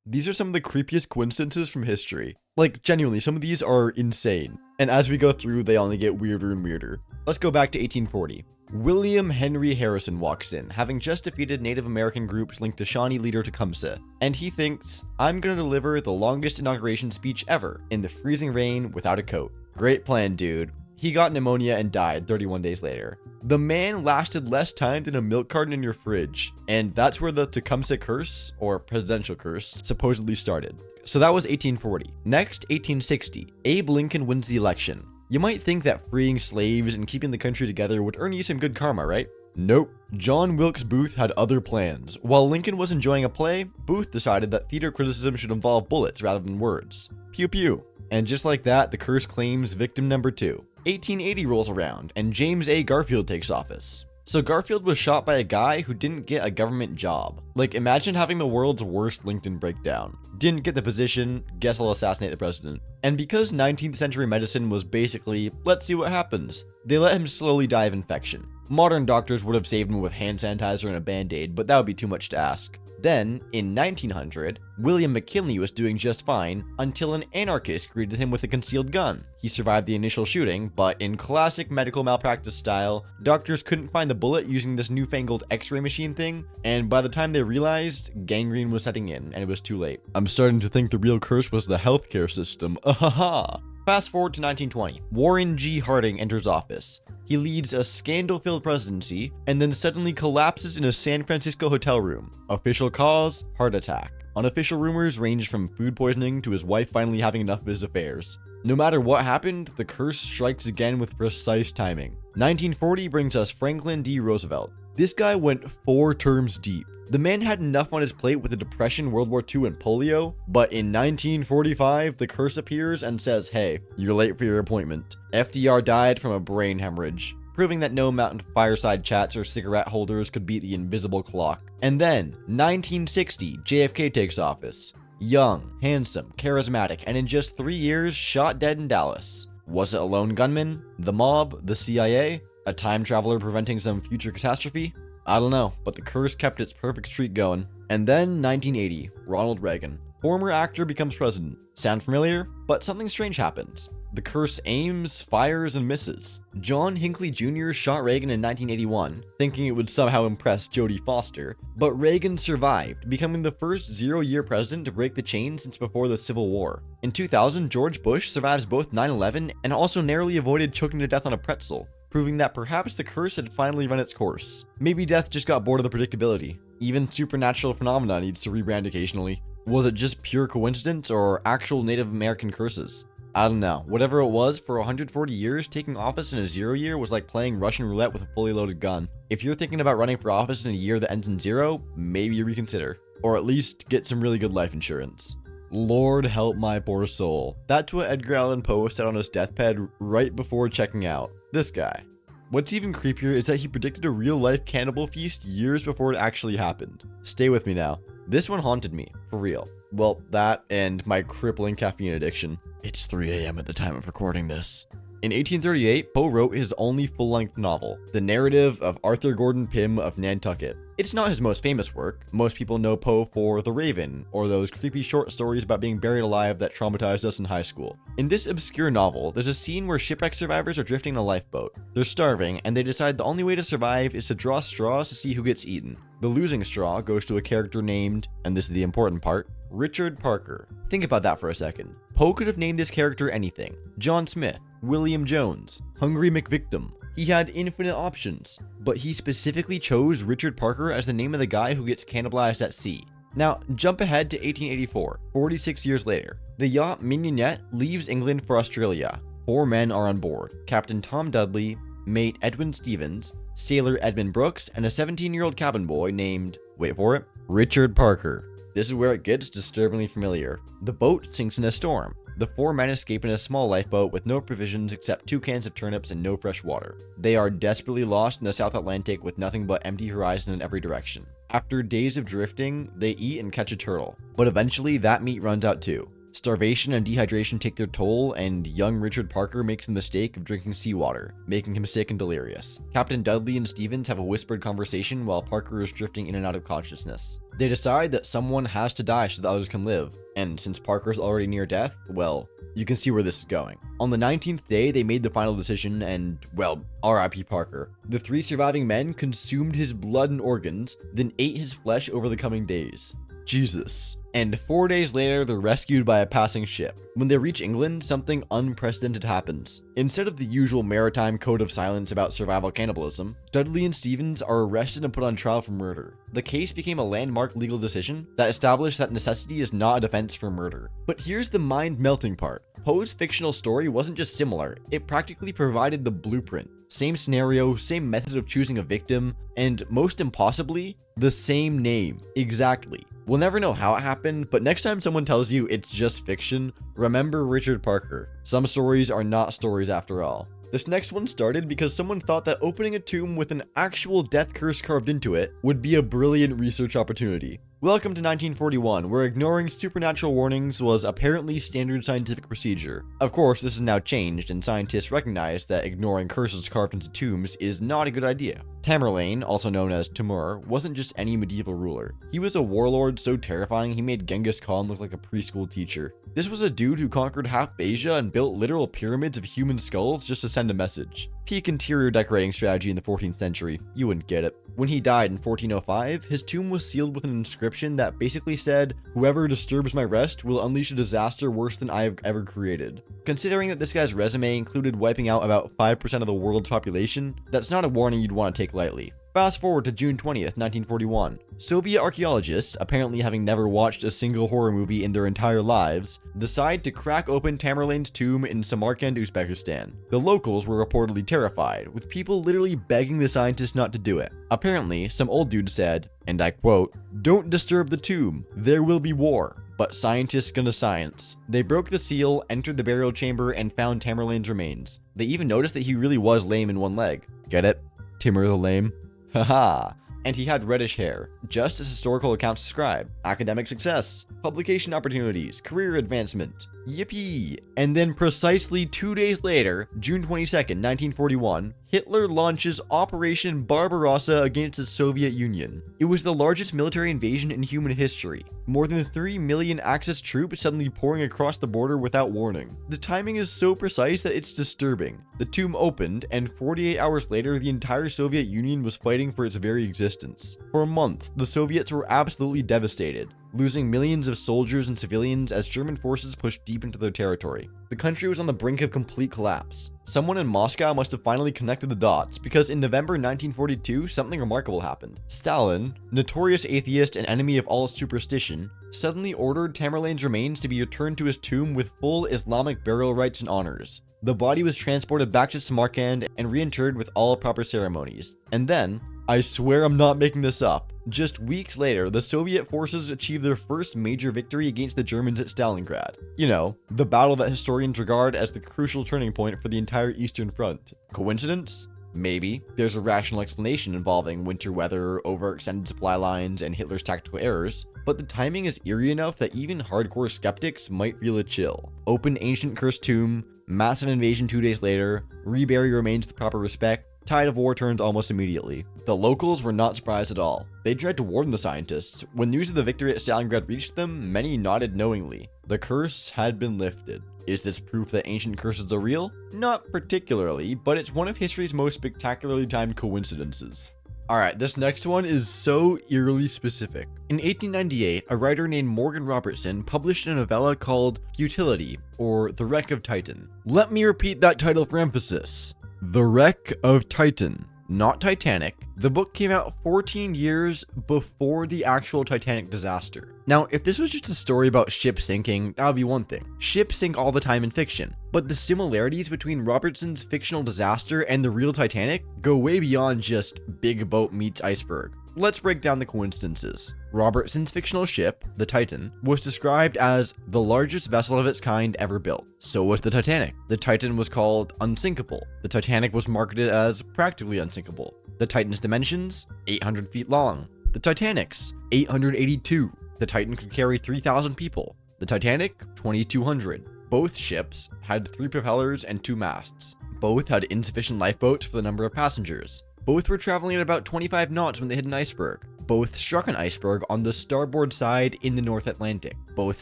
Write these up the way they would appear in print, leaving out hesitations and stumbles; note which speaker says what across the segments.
Speaker 1: These are some of the creepiest coincidences from history. Like, genuinely, some of these are insane. And as we go through, they only get weirder and weirder. Let's go back to 1840. William Henry Harrison walks in, having just defeated Native American groups linked to Shawnee leader Tecumseh, and he thinks, I'm gonna deliver the longest inauguration speech ever, in the freezing rain without a coat. Great plan, dude. He got pneumonia and died 31 days later. The man lasted less time than a milk carton in your fridge, and that's where the Tecumseh curse, or presidential curse, supposedly started. So that was 1840. Next, 1860. Abe Lincoln wins the election. You might think that freeing slaves and keeping the country together would earn you some good karma, right? Nope. John Wilkes Booth had other plans. While Lincoln was enjoying a play, Booth decided that theater criticism should involve bullets rather than words. Pew pew. And just like that, the curse claims victim number 2. 1880 rolls around, and James A. Garfield takes office. So Garfield was shot by a guy who didn't get a government job. Like, imagine having the world's worst LinkedIn breakdown. Didn't get the position, guess I'll assassinate the president. And because 19th century medicine was basically, let's see what happens, they let him slowly die of infection. Modern doctors would have saved him with hand sanitizer and a band-aid, but that would be too much to ask. Then, in 1900, William McKinley was doing just fine until an anarchist greeted him with a concealed gun. He survived the initial shooting, but in classic medical malpractice style, doctors couldn't find the bullet using this newfangled x-ray machine thing, and by the time they realized, gangrene was setting in, and it was too late. I'm starting to think the real curse was the healthcare system. Ahaha! Fast forward to 1920. Warren G. Harding enters office. He leads a scandal-filled presidency and then suddenly collapses in a San Francisco hotel room. Official cause, heart attack. Unofficial rumors range from food poisoning to his wife finally having enough of his affairs. No matter what happened, the curse strikes again with precise timing. 1940 brings us Franklin D. Roosevelt. This guy went 4 terms deep. The man had enough on his plate with the Depression, World War II, and polio, but in 1945, the curse appears and says, hey, you're late for your appointment. FDR died from a brain hemorrhage, proving that no amount of fireside chats or cigarette holders could beat the invisible clock. And then, 1960, JFK takes office. Young, handsome, charismatic, and in just 3 years, shot dead in Dallas. Was it a lone gunman? The mob? The CIA? A time traveler preventing some future catastrophe? I don't know, but the curse kept its perfect streak going. And then 1980, Ronald Reagan. Former actor becomes president. Sound familiar? But something strange happens. The curse aims, fires, and misses. John Hinckley Jr. shot Reagan in 1981, thinking it would somehow impress Jodie Foster, but Reagan survived, becoming the first zero-year president to break the chain since before the Civil War. In 2000, George Bush survives both 9/11 and also narrowly avoided choking to death on a pretzel, proving that perhaps the curse had finally run its course. Maybe death just got bored of the predictability. Even supernatural phenomena needs to rebrand occasionally. Was it just pure coincidence or actual Native American curses? I don't know. Whatever it was, for 140 years, taking office in a 0 year was like playing Russian roulette with a fully loaded gun. If you're thinking about running for office in a year that ends in 0, maybe reconsider. Or at least get some really good life insurance. Lord help my poor soul. That's what Edgar Allan Poe said on his deathbed right before checking out. This guy. What's even creepier is that he predicted a real-life cannibal feast years before it actually happened. Stay with me now. This one haunted me, for real. Well, that and my crippling caffeine addiction. It's 3 a.m. at the time of recording this. In 1838, Poe wrote his only full-length novel, The Narrative of Arthur Gordon Pym of Nantucket. It's not his most famous work. Most people know Poe for The Raven, or those creepy short stories about being buried alive that traumatized us in high school. In this obscure novel, there's a scene where shipwreck survivors are drifting in a lifeboat. They're starving, and they decide the only way to survive is to draw straws to see who gets eaten. The losing straw goes to a character named, and this is the important part, Richard Parker. Think about that for a second. Poe could have named this character anything. John Smith, William Jones, Hungry McVictim. He had infinite options, but he specifically chose Richard Parker as the name of the guy who gets cannibalized at sea. Now, jump ahead to 1884, 46 years later. The yacht Mignonette leaves England for Australia. 4 men are on board. Captain Tom Dudley, mate Edwin Stevens, sailor Edmund Brooks, and a 17-year-old cabin boy named, wait for it, Richard Parker. This is where it gets disturbingly familiar. The boat sinks in a storm. The 4 men escape in a small lifeboat with no provisions except 2 cans of turnips and no fresh water. They are desperately lost in the South Atlantic with nothing but empty horizon in every direction. After days of drifting, they eat and catch a turtle, but eventually that meat runs out too. Starvation and dehydration take their toll, and young Richard Parker makes the mistake of drinking seawater, making him sick and delirious. Captain Dudley and Stevens have a whispered conversation while Parker is drifting in and out of consciousness. They decide that someone has to die so that others can live, and since Parker's already near death, well, you can see where this is going. On the 19th day, they made the final decision and, well, R.I.P. Parker. The 3 surviving men consumed his blood and organs, then ate his flesh over the coming days. Jesus. And 4 days later, they're rescued by a passing ship. When they reach England, something unprecedented happens. Instead of the usual maritime code of silence about survival cannibalism, Dudley and Stevens are arrested and put on trial for murder. The case became a landmark legal decision that established that necessity is not a defense for murder. But here's the mind-melting part. Poe's fictional story wasn't just similar, it practically provided the blueprint. Same scenario, same method of choosing a victim, and most impossibly, the same name. Exactly. We'll never know how it happened, but next time someone tells you it's just fiction, remember Richard Parker. Some stories are not stories after all. This next one started because someone thought that opening a tomb with an actual death curse carved into it would be a brilliant research opportunity. Welcome to 1941, where ignoring supernatural warnings was apparently standard scientific procedure. Of course, this has now changed, and scientists recognize that ignoring curses carved into tombs is not a good idea. Tamerlane, also known as Timur, wasn't just any medieval ruler. He was a warlord so terrifying he made Genghis Khan look like a preschool teacher. This was a dude who conquered half Asia and built literal pyramids of human skulls just to send a message. Peak interior decorating strategy in the 14th century. You wouldn't get it. When he died in 1405, his tomb was sealed with an inscription that basically said, "Whoever disturbs my rest will unleash a disaster worse than I have ever created." Considering that this guy's resume included wiping out about 5% of the world's population, that's not a warning you'd want to take lightly. Fast forward to June 20th, 1941. Soviet archaeologists, apparently having never watched a single horror movie in their entire lives, decide to crack open Tamerlane's tomb in Samarkand, Uzbekistan. The locals were reportedly terrified, with people literally begging the scientists not to do it. Apparently, some old dude said, and I quote, "Don't disturb the tomb, there will be war." But scientists gonna science. They broke the seal, entered the burial chamber, and found Tamerlane's remains. They even noticed that he really was lame in one leg. Get it? Timur the Lame? Haha. And he had reddish hair, just as historical accounts describe. Academic success, publication opportunities, career advancement. Yippee! And then precisely 2 days later, June 22nd, 1941, Hitler launches Operation Barbarossa against the Soviet Union. It was the largest military invasion in human history. More than 3 million Axis troops suddenly pouring across the border without warning. The timing is so precise that it's disturbing. The tomb opened, and 48 hours later, the entire Soviet Union was fighting for its very existence. For months, the Soviets were absolutely devastated, losing millions of soldiers and civilians as German forces pushed deep into their territory. The country was on the brink of complete collapse. Someone in Moscow must have finally connected the dots, because in November 1942, something remarkable happened. Stalin, notorious atheist and enemy of all superstition, suddenly ordered Tamerlane's remains to be returned to his tomb with full Islamic burial rites and honors. The body was transported back to Samarkand and reinterred with all proper ceremonies. And then, I swear I'm not making this up, just weeks later, the Soviet forces achieved their first major victory against the Germans at Stalingrad. You know, the battle that historians regard as the crucial turning point for the entire Eastern Front. Coincidence? Maybe. There's a rational explanation involving winter weather, overextended supply lines, and Hitler's tactical errors, but the timing is eerie enough that even hardcore skeptics might feel a chill. Open ancient cursed tomb, massive invasion 2 days later, rebury remains with proper respect, tide of war turns almost immediately. The locals were not surprised at all. They tried to warn the scientists. When news of the victory at Stalingrad reached them, many nodded knowingly. The curse had been lifted. Is this proof that ancient curses are real? Not particularly, but it's one of history's most spectacularly timed coincidences. Alright, this next one is so eerily specific. In 1898, a writer named Morgan Robertson published a novella called Futility, or The Wreck of Titan. Let me repeat that title for emphasis. The Wreck of Titan, not Titanic. The book came out 14 years before the actual Titanic disaster. Now, if this was just a story about ships sinking, that would be one thing. Ships sink all the time in fiction, but the similarities between Robertson's fictional disaster and the real Titanic go way beyond just big boat meets iceberg. Let's break down the coincidences. Robertson's fictional ship, the Titan, was described as the largest vessel of its kind ever built. So was the Titanic. The Titan was called unsinkable. The Titanic was marketed as practically unsinkable. The Titan's dimensions, 800 feet long. The Titanic's, 882. The Titan could carry 3,000 people. The Titanic, 2200. Both ships had 3 propellers and 2 masts. Both had insufficient lifeboats for the number of passengers. Both were traveling at about 25 knots when they hit an iceberg. Both struck an iceberg on the starboard side in the North Atlantic. Both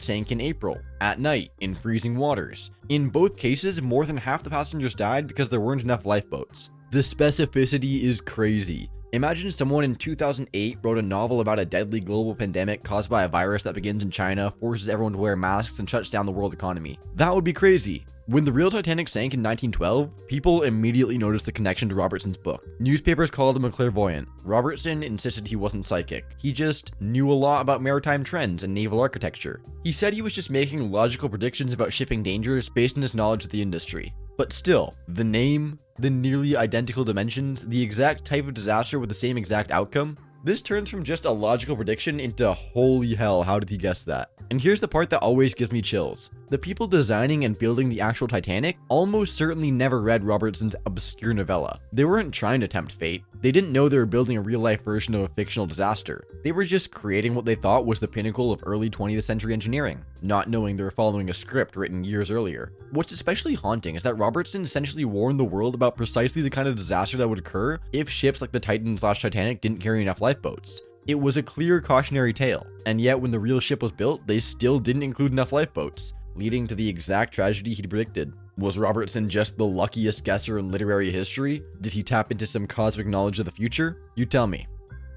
Speaker 1: sank in April, at night, in freezing waters. In both cases, more than half the passengers died because there weren't enough lifeboats. The specificity is crazy. Imagine someone in 2008 wrote a novel about a deadly global pandemic caused by a virus that begins in China, forces everyone to wear masks, and shuts down the world economy. That would be crazy. When the real Titanic sank in 1912, people immediately noticed the connection to Robertson's book. Newspapers called him a clairvoyant. Robertson insisted he wasn't psychic. He just knew a lot about maritime trends and naval architecture. He said he was just making logical predictions about shipping dangers based on his knowledge of the industry. But still, the name, the nearly identical dimensions, the exact type of disaster with the same exact outcome, this turns from just a logical prediction into holy hell, how did he guess that? And here's the part that always gives me chills. The people designing and building the actual Titanic almost certainly never read Robertson's obscure novella. They weren't trying to tempt fate. They didn't know they were building a real-life version of a fictional disaster. They were just creating what they thought was the pinnacle of early 20th century engineering, not knowing they were following a script written years earlier. What's especially haunting is that Robertson essentially warned the world about precisely the kind of disaster that would occur if ships like the Titan/Titanic didn't carry enough lifeboats. It was a clear cautionary tale, and yet when the real ship was built, they still didn't include enough lifeboats, leading to the exact tragedy he'd predicted. Was Robertson just the luckiest guesser in literary history? Did he tap into some cosmic knowledge of the future? You tell me.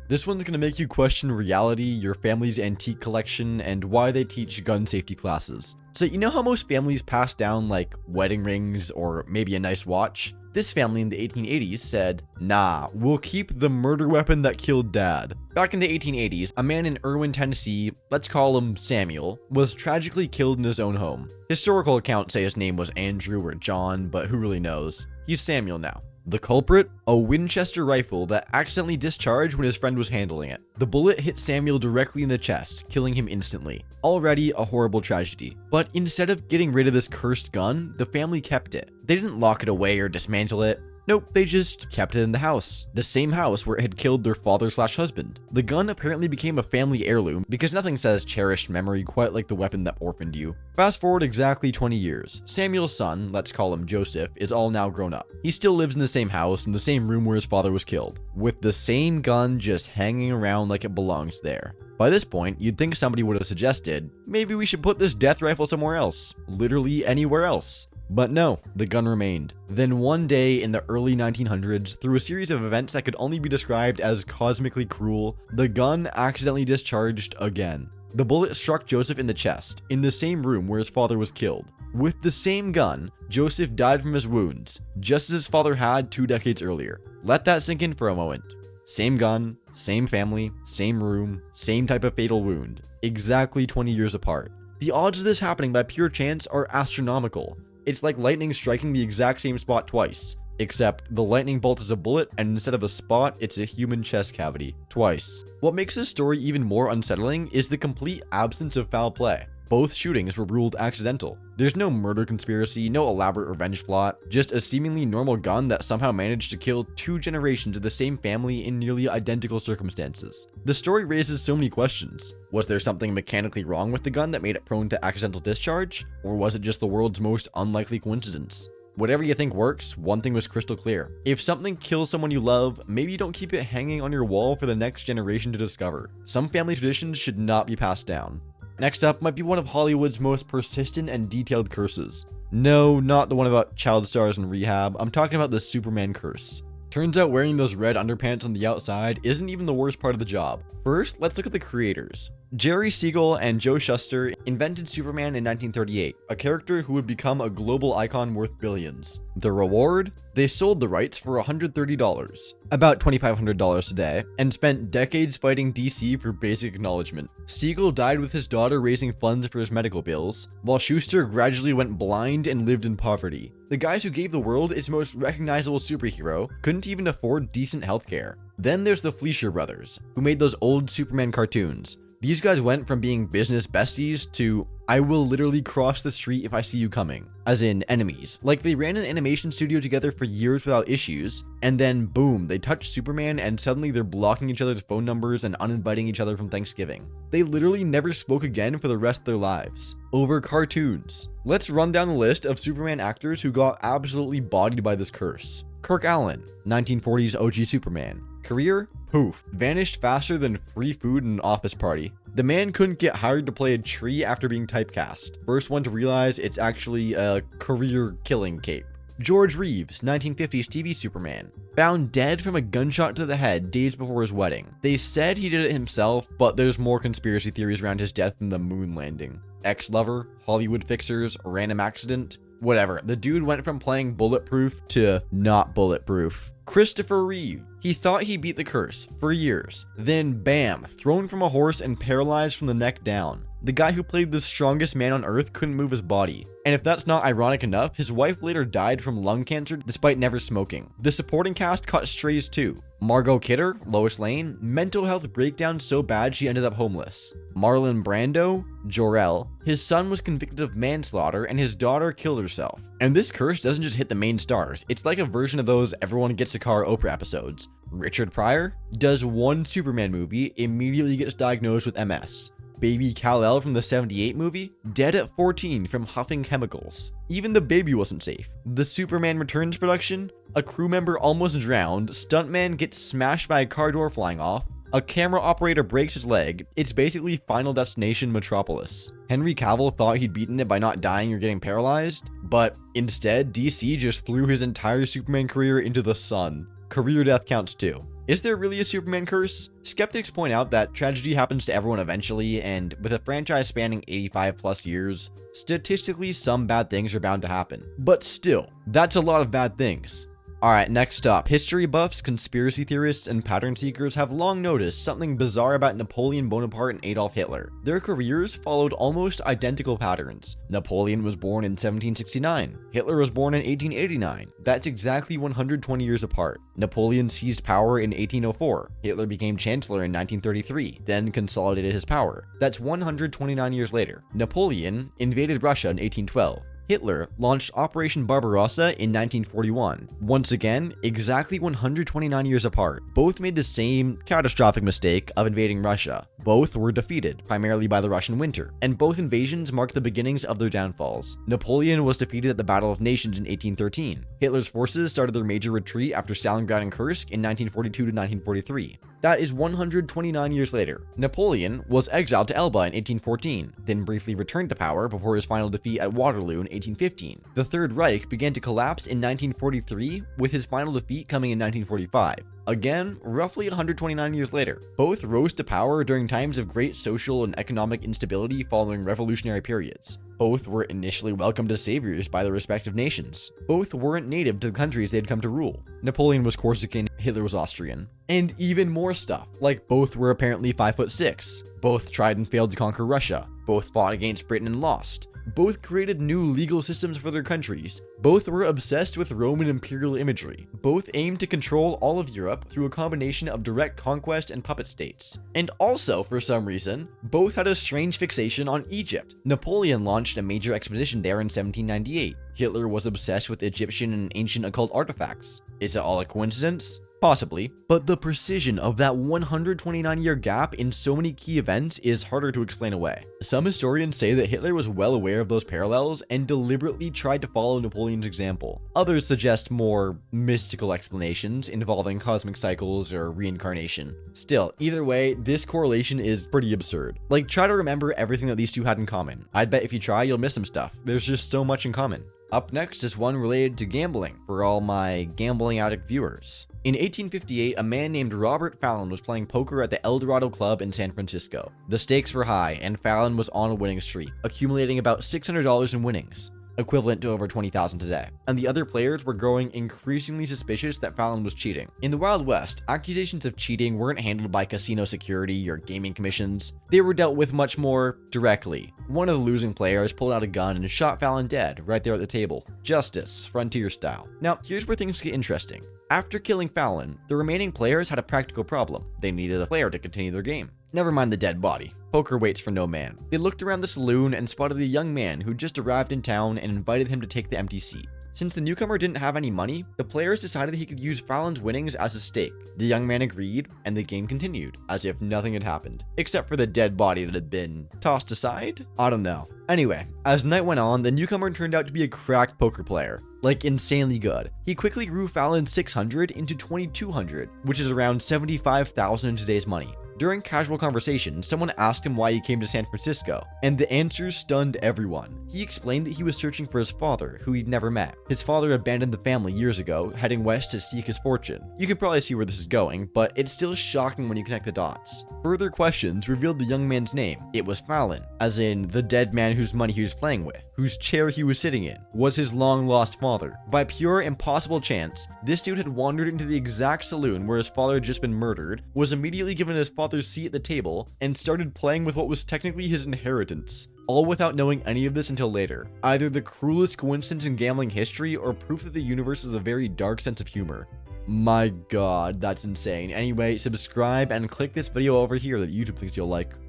Speaker 1: This one's gonna make you question reality, your family's antique collection, and why they teach gun safety classes. So you know how most families pass down like wedding rings or maybe a nice watch? This family in the 1880s said, nah, we'll keep the murder weapon that killed dad. Back in the 1880s, a man in Irwin, Tennessee, let's call him Samuel, was tragically killed in his own home. Historical accounts say his name was Andrew or John, but who really knows? He's Samuel now. The culprit? A Winchester rifle that accidentally discharged when his friend was handling it. The bullet hit Samuel directly in the chest, killing him instantly. Already a horrible tragedy. But instead of getting rid of this cursed gun, the family kept it. They didn't lock it away or dismantle it. Nope, they just kept it in the house. The same house where it had killed their father/husband. The gun apparently became a family heirloom because nothing says cherished memory quite like the weapon that orphaned you. Fast forward exactly 20 years. Samuel's son, let's call him Joseph, is all now grown up. He still lives in the same house in the same room where his father was killed, with the same gun just hanging around like it belongs there. By this point, you'd think somebody would have suggested, maybe we should put this death rifle somewhere else. Literally anywhere else. But no, the gun remained. Then one day in the early 1900s, through a series of events that could only be described as cosmically cruel, the gun accidentally discharged again. The bullet struck Joseph in the chest, in the same room where his father was killed. With the same gun, Joseph died from his wounds, just as his father had 2 decades earlier. Let that sink in for a moment. Same gun, same family, same room, same type of fatal wound, exactly 20 years apart. The odds of this happening by pure chance are astronomical. It's like lightning striking the exact same spot twice, except the lightning bolt is a bullet and instead of a spot, it's a human chest cavity, twice. What makes this story even more unsettling is the complete absence of foul play. Both shootings were ruled accidental. There's no murder conspiracy, no elaborate revenge plot, just a seemingly normal gun that somehow managed to kill 2 generations of the same family in nearly identical circumstances. The story raises so many questions. Was there something mechanically wrong with the gun that made it prone to accidental discharge? Or was it just the world's most unlikely coincidence? Whatever you think works, one thing was crystal clear. If something kills someone you love, maybe you don't keep it hanging on your wall for the next generation to discover. Some family traditions should not be passed down. Next up might be one of Hollywood's most persistent and detailed curses. No, not the one about child stars in rehab. I'm talking about the Superman curse. Turns out wearing those red underpants on the outside isn't even the worst part of the job. First, let's look at the creators. Jerry Siegel and Joe Shuster invented Superman in 1938, a character who would become a global icon worth billions. The reward? They sold the rights for $130, about $2,500 today, and spent decades fighting DC for basic acknowledgement. Siegel died with his daughter raising funds for his medical bills, while Shuster gradually went blind and lived in poverty. The guys who gave the world its most recognizable superhero couldn't even afford decent healthcare. Then there's the Fleischer brothers, who made those old Superman cartoons. These guys went from being business besties to I will literally cross the street if I see you coming, as in enemies. Like, they ran an animation studio together for years without issues, and then boom, they touch Superman and suddenly they're blocking each other's phone numbers and uninviting each other from Thanksgiving. They literally never spoke again for the rest of their lives. Over cartoons. Let's run down the list of Superman actors who got absolutely bodied by this curse. Kirk Allen, 1940s OG Superman. Career? Poof. Vanished faster than free food in an office party. The man couldn't get hired to play a tree after being typecast. First one to realize it's actually a career-killing cape. George Reeves, 1950s TV Superman. Found dead from a gunshot to the head days before his wedding. They said he did it himself, but there's more conspiracy theories around his death than the moon landing. Ex-lover, Hollywood fixers, random accident. Whatever, the dude went from playing bulletproof to not bulletproof. Christopher Reeve. He thought he beat the curse for years. Then bam, thrown from a horse and paralyzed from the neck down. The guy who played the strongest man on earth couldn't move his body. And if that's not ironic enough, his wife later died from lung cancer despite never smoking. The supporting cast caught strays too. Margot Kidder, Lois Lane, mental health breakdown so bad she ended up homeless. Marlon Brando, Jor-El. His son was convicted of manslaughter and his daughter killed herself. And this curse doesn't just hit the main stars, it's like a version of those Everyone Gets a Car Oprah episodes. Richard Pryor does one Superman movie, immediately gets diagnosed with MS. Baby Kal-El from the 78 movie, dead at 14 from huffing chemicals. Even the baby wasn't safe. The Superman Returns production, a crew member almost drowned, stuntman gets smashed by a car door flying off, a camera operator breaks his leg. It's basically Final Destination Metropolis. Henry Cavill thought he'd beaten it by not dying or getting paralyzed, but instead, DC just threw his entire Superman career into the sun. Career death counts too. Is there really a Superman curse? Skeptics point out that tragedy happens to everyone eventually, and with a franchise spanning 85 plus years, statistically some bad things are bound to happen. But still, that's a lot of bad things. Alright, next up, history buffs, conspiracy theorists, and pattern seekers have long noticed something bizarre about Napoleon Bonaparte and Adolf Hitler. Their careers followed almost identical patterns. Napoleon was born in 1769. Hitler was born in 1889. That's exactly 120 years apart. Napoleon seized power in 1804. Hitler became chancellor in 1933, then consolidated his power. That's 129 years later. Napoleon invaded Russia in 1812. Hitler launched Operation Barbarossa in 1941. Once again, exactly 129 years apart. Both made the same catastrophic mistake of invading Russia. Both were defeated, primarily by the Russian winter, and both invasions marked the beginnings of their downfalls. Napoleon was defeated at the Battle of Nations in 1813. Hitler's forces started their major retreat after Stalingrad and Kursk in 1942 to 1943. That is 129 years later. Napoleon was exiled to Elba in 1814, then briefly returned to power before his final defeat at Waterloo in 1815. The Third Reich began to collapse in 1943, with his final defeat coming in 1945. Again, roughly 129 years later. Both rose to power during times of great social and economic instability following revolutionary periods. Both were initially welcomed as saviors by their respective nations. Both weren't native to the countries they'd come to rule. Napoleon was Corsican, Hitler was Austrian. And even more stuff, like both were apparently 5'6". Both tried and failed to conquer Russia. Both fought against Britain and lost. Both created new legal systems for their countries. Both were obsessed with Roman imperial imagery. Both aimed to control all of Europe through a combination of direct conquest and puppet states. And also, for some reason, both had a strange fixation on Egypt. Napoleon launched a major expedition there in 1798. Hitler was obsessed with Egyptian and ancient occult artifacts. Is it all a coincidence? Possibly, but the precision of that 129-year gap in so many key events is harder to explain away. Some historians say that Hitler was well aware of those parallels and deliberately tried to follow Napoleon's example. Others suggest more mystical explanations involving cosmic cycles or reincarnation. Still, either way, this correlation is pretty absurd. Like, try to remember everything that these two had in common. I'd bet if you try, you'll miss some stuff. There's just so much in common. Up next is one related to gambling for all my gambling addict viewers. In 1858, a man named Robert Fallon was playing poker at the El Dorado Club in San Francisco. The stakes were high, and Fallon was on a winning streak, accumulating about $600 in winnings, equivalent to over $20,000 today. And the other players were growing increasingly suspicious that Fallon was cheating. In the Wild West, accusations of cheating weren't handled by casino security or gaming commissions. They were dealt with much more directly. One of the losing players pulled out a gun and shot Fallon dead right there at the table. Justice, frontier style. Now, here's where things get interesting. After killing Fallon, the remaining players had a practical problem. They needed a player to continue their game. Never mind the dead body. Poker waits for no man. They looked around the saloon and spotted a young man who just arrived in town and invited him to take the empty seat. Since the newcomer didn't have any money, the players decided he could use Fallon's winnings as a stake. The young man agreed, and the game continued, as if nothing had happened. Except for the dead body that had been tossed aside? I don't know. Anyway, as night went on, the newcomer turned out to be a cracked poker player. Like, insanely good. He quickly grew Fallon's 600 into 2200, which is around 75,000 in today's money. During casual conversation, someone asked him why he came to San Francisco, and the answers stunned everyone. He explained that he was searching for his father, who he'd never met. His father abandoned the family years ago, heading west to seek his fortune. You can probably see where this is going, but it's still shocking when you connect the dots. Further questions revealed the young man's name. It was Fallon, as in the dead man whose money he was playing with, whose chair he was sitting in, was his long-lost father. By pure impossible chance, this dude had wandered into the exact saloon where his father had just been murdered, was immediately given his father's seat at the table, and started playing with what was technically his inheritance, all without knowing any of this until later. Either the cruelest coincidence in gambling history or proof that the universe has a very dark sense of humor. My god, that's insane. Anyway, subscribe and click this video over here that YouTube thinks you'll like.